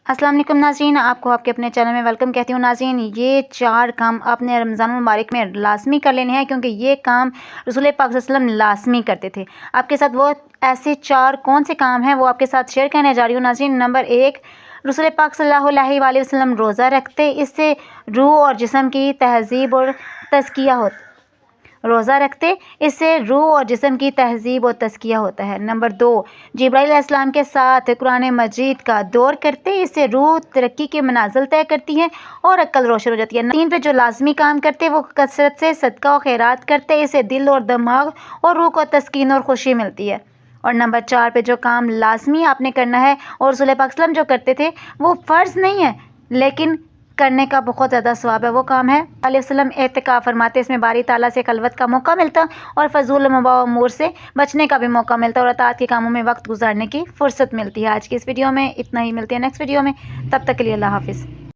अस्सलाम वालेकुम नाज़रीन, आपको आपके अपने चैनल में वेलकम कहती हूँ। नाज़रीन, ये 4 काम आपने रमज़ान मुबारक में लाज़मी कर लेने हैं, क्योंकि ये काम रसूल पाक सल्लल्लाहु अलैहि वसल्लम लाज़मी करते थे। आपके साथ वो ऐसे 4 कौन से काम हैं वो आपके साथ शेयर करने जा रही हूँ। नाज़रीन, नंबर 1, रसूल पाक सल्लल्लाहु अलैहि वसल्लम रोज़ा रखते, इससे रूह और जिस्म की तहज़ीब और तज़किया होता। रोज़ा रखते, इससे रूह और जिस्म की तहज़ीब और तज़किया होता है। नंबर 2, जिब्राइल अलैहिस्सलाम के साथ कुरान मजीद का दौर करते, इससे रूह तरक्की के मनाज़िल तय करती है और अक्ल रोशन हो जाती है। 3 पे जो लाज़मी काम करते वो कसरत से सदका और खैरात करते, इससे दिल और दिमाग और रूह को तस्कीन और खुशी मिलती है। और नंबर 4 पे जो काम लाज़मी आपने करना है और रसूल पाक सल्लल्लाहु अलैहि वसल्लम जो करते थे वो फ़र्ज़ नहीं है लेकिन करने का बहुत ज़्यादा सवाब है, वो काम है वसल्लम एतिकाफ़ फरमाते। इसमें बारी ताला से खलवत का मौका मिलता और फजूल अमूर से बचने का भी मौका मिलता और अताअत के कामों में वक्त गुजारने की फ़ुर्सत मिलती है। आज की इस वीडियो में इतना ही, मिलती है नेक्स्ट वीडियो में। तब तक के लिए अल्लाह हाफ़िज़।